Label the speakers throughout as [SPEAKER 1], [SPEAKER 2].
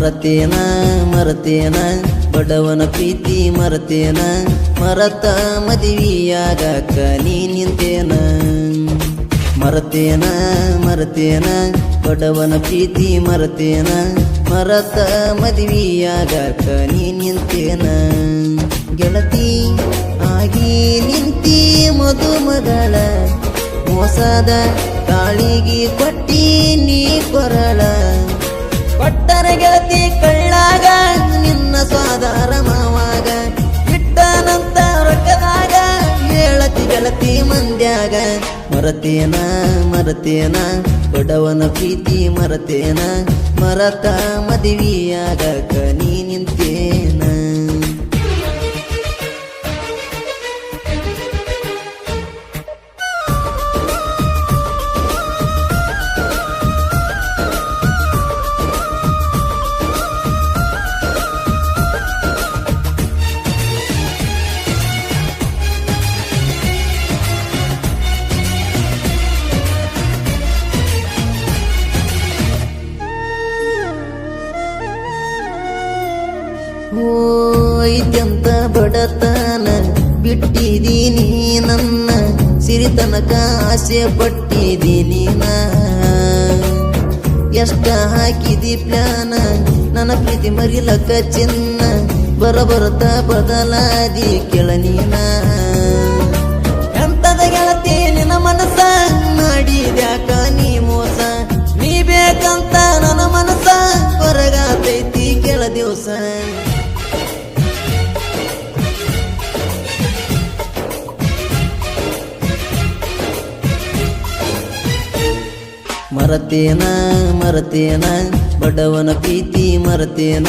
[SPEAKER 1] ಮರತೇನ ಮರತೇನ ಬಡವನ ಪ್ರೀತಿ ಮರತೇನ ಮರತ ಮದುವೆಯಾಗಾಕ ನೀ ನಿಂತೇನ ಮರತೇನ ಮರತೇನ ಬಡವನ ಪ್ರೀತಿ ಮರತೇನ ಮರತ ಮದುವೆಯಾಗಾಕ ನೀ ನಿಂತೇನ ಗೆಳತಿ ಆಗಿ ನಿಂತಿ ಮದುಮಗಳ ಮೋಸದ ತಾಳಿಗೆ ಕೊಟ್ಟಿ ನೀ ಕೊರಳ ಕೊಟ್ಟರ ಗೆಳತಿ ಕಳ್ಳಾಗ ನಿನ್ನ ಸ್ವಾದಾರ ಮಾವಾಗ ಇಟ್ಟನಂತ ರೊಕ್ಕದಾಗ ಹೇಳತಿ ಗೆಳತಿ ಮಂದ್ಯಾಗ ಮರತೇನ ಮರತೇನ ಬಡವನ ಪ್ರೀತಿ ಮರತೇನ ಮರತ ಮದುವೆಯಾಗಾಕ ನೀ ನಿಂತೇನ ಐತ್ಯಂತ ಬಡತನ ಬಿಟ್ಟಿದೀನಿ ನನ್ನ ಸಿರಿತನಕ ಆಸೆ ಪಟ್ಟಿದೀನಿ ನಾ ಎಷ್ಟ ಹಾಕಿದಿ ಪ್ಲಾನ ನನ್ನ ಪ್ರೀತಿ ಮರಿಲಕ್ಕ ಚಿನ್ನ ಬರಬರುತ್ತ ಬದಲಾದಿ ಕೆಳನೀನ ಎಂತದ ಗೆಳತಿ ನಿನ್ನ ಮನಸ್ಸ ಮಾಡಿದ್ಯಾಕ ನೀ ಮೋಸ ನೀ ಬೇಕಂತ ನನ್ನ ಮನಸ್ಸ ಹೊರಗಾತೈತಿ ಕೆಳ ದಿವಸ ಮರತೇನ ಮರತೇನ ಬಡವನ ಪ್ರೀತಿ ಮರತೇನ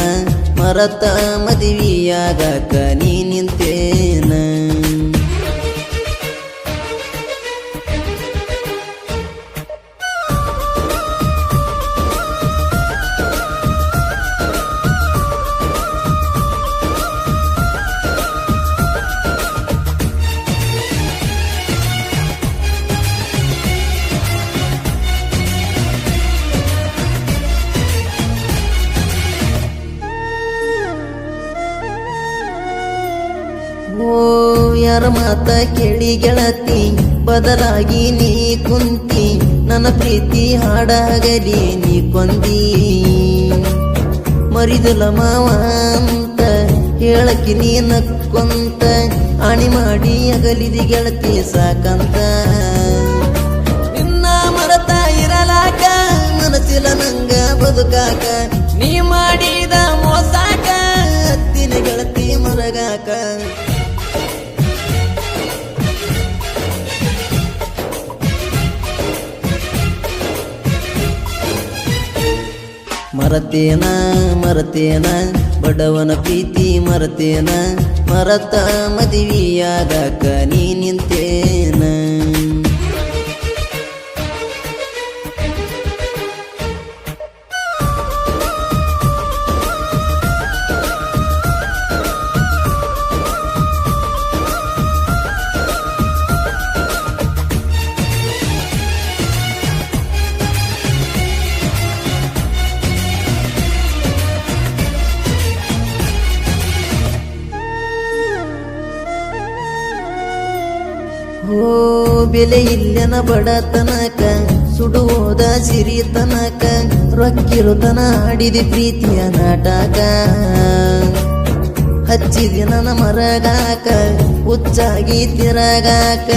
[SPEAKER 1] ಮರತ ಮದುವೆಯಾಗಾಕ ನೀ ನಿಂತೇನ ಯಾರ ಮಾತ ಕೇಳಿ ಗೆಳತಿ ಬದಲಾಗಿ ನೀ ಕುಂತಿ ನನ್ನ ಪ್ರೀತಿ ಹಾಡಾಗಲಿ ನೀ ಕೊಂದಿ ಮರಿದುಲ ಮಾವ ಅಂತ ಹೇಳಕಿ ನೀ ನಕ್ಕೊಂತ ಆಣಿ ಮಾಡಿ ಅಗಲಿದಿ ಗೆಳತಿ ಸಾಕಂತ ನಿನ್ನ ಮರತ ಇರಲಾಕ ಮನಸ್ಸಿಲ ನಂಗ ಬದುಕಾಕ ನೀ ಮಾಡಿದ ಮೋಸಾಕ ಹತ್ತಿನ ಗೆಳತಿ ಮರಗಾಕ ಮರತೇನ ಮರತೇನ ಬಡವನ ಪ್ರೀತಿ ಮರತೇನ ಮರತ ಮದುವೆಯಾಗಾಕ ನೀ ನಿಂತೇನ ಬೆಲೆ ಇಲ್ಲನ ಬಡತನಕ ಸುಡುವುದ ಸಿರಿತನಕ ರೊಕ್ಕಿರುತನ ಆಡಿದಿ ಪ್ರೀತಿಯ ನಾಟಕ ಹಚ್ಚಿದಿ ನನ್ನ ಮರಗಾಕ ಹುಚ್ಚಾಗಿ ತಿರಗಾಕ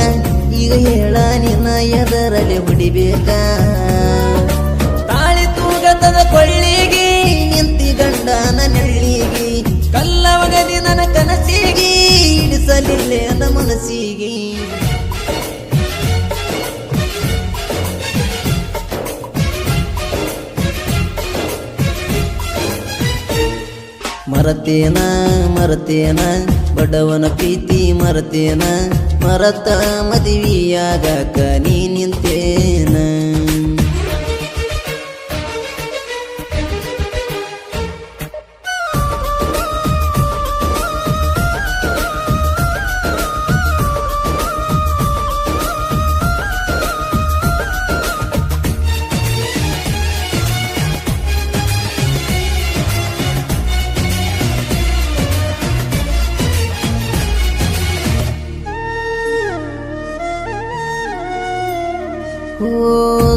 [SPEAKER 1] ಈಗ ಹೇಳ ನಿನ್ನ ಎದರಲ್ಲಿ ಹೊಡಿಬೇಕ ತಾಳಿ ತೂಗತದ ಕೊಳ್ಳಿಗೆ ನಿಂತಿ ಗಂಡನ ನೆಳ್ಳಿಗೆ ಕಲ್ಲವಗದಿ ನನ್ನ ಕನಸಿಗೆ ಇಡಿಸಲಿಲ್ಲ ನನ್ನ ಮನಸ್ಸಿಗೆ ಮರತೇನ ಮರತೇನ ಬಡವನ ಪ್ರೀತಿ ಮರತೇನ ಮರತ ಮದುವೆಯಾಗಾಕ ನೀ ನಿಂತೇನ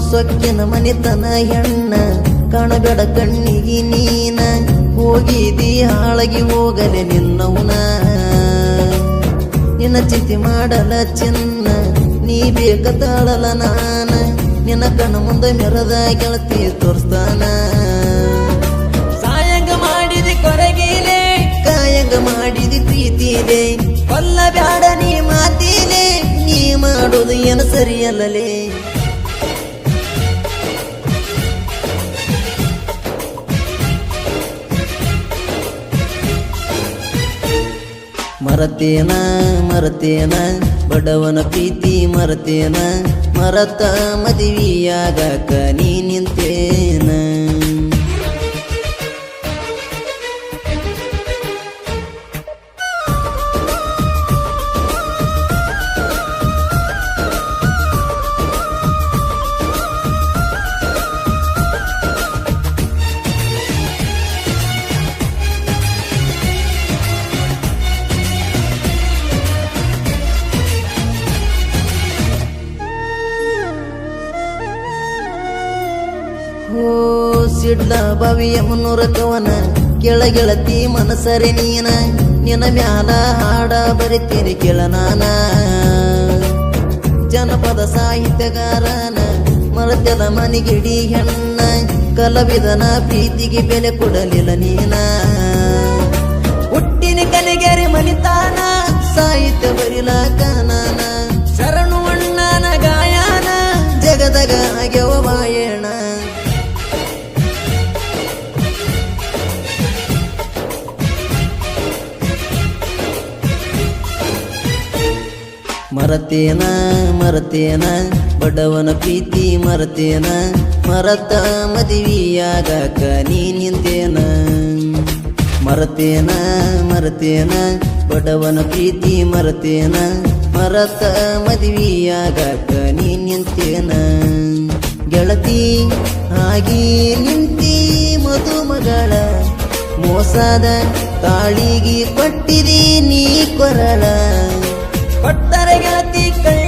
[SPEAKER 1] ಸೊಕ್ಕಿನ ಮನಿತನ ಹೆಣ್ಣ ಕಾಣಬೇಡ ಕಣ್ಣಿಗೆ ನೀನ ಹೋಗಿದಿ ಹಾಳಗಿ ಹೋಗಲೆ ನಿನ್ನವನ ನಿನ್ನ ಚಿಂತೆ ಮಾಡಲ ಚಿನ್ನ ನೀ ಬೇಕತಾಳಲ ನಾನ ನಿನ್ನ ಕಣ್ಣ ಮುಂದೆ ಮೆರದ ಗೆಳತಿ ತೋರಿಸ್ತಾನ ಸಾಯಂಗ ಮಾಡಿದಿ ಕೊರಗಿಲೆ ಕಾಯಂಗ ಮಾಡಿದಿ ಪ್ರೀತಿಲೆ ಕೊಲ್ಲ ಬ್ಯಾಡ ನೀ ಮಾತಿಲೆ ನೀ ಮಾಡೋದು ಏನು ಸರಿಯಲ್ಲಲೇ ಮರತೇನ ಮರತೇನ ಬಡವನ ಪ್ರೀತಿ ಮರತೇನ ಮರತ ಮದುವೆಯಾಗಕ ನೀ ನಿಂತೇನ ಸಿಡ್ಲ ಬಾವಿಯ ಮುನ್ನೂರ ಕವನ ಕೆಳಗೆಳತಿ ಮನಸರೆ ನೀನ ನಿನ್ನ ಮ್ಯಾಲ ಹಾಡ ಬರಿತೀನಿ ಕೇಳ ನಾನ ಜನಪದ ಸಾಹಿತ್ಯಗಾರನ ಮರತೆಲ ಮನಿಗಿಡಿ ಹೆಣ್ಣ ಕಲವಿದನ ಪ್ರೀತಿಗೆ ಬೆಲೆ ಕೊಡಲಿಲ್ಲ ನೀನ ಹುಟ್ಟಿನ ಕನೆಗೆರೆ ಮನಿತಾನ ಸಾಹಿತ್ಯ ಬರಿಲಾಕ ನಾನ ಶರಣು ಅಣ್ಣನ ಗಾಯನ ಜಗದಗ ಆಗ್ಯವ ಮಾಯಣ ಮರತೇನ ಮರತೇನ ಬಡವನ ಪ್ರೀತಿ ಮರತೇನ ಮರತ ಮದುವೆಯಾಗಕ ನೀ ನಿಂತೇನ ಮರತೇನ ಮರತೇನ ಬಡವನ ಪ್ರೀತಿ ಮರತೇನ ಮರತ ಮದುವೆಯಾಗಕ ನೀ ನಿಂತೇನ ಗೆಳತಿ ಆಗಿ ನಿಂತಿ ಮದುಮಗಳ ಮೋಸದ ತಾಳಿಗೆ ಕೊಟ್ಟಿದಿ ನೀ ಕೊರಳ ಕೊಟ್ಟರೆ ಗೆಳತಿ ಕೈ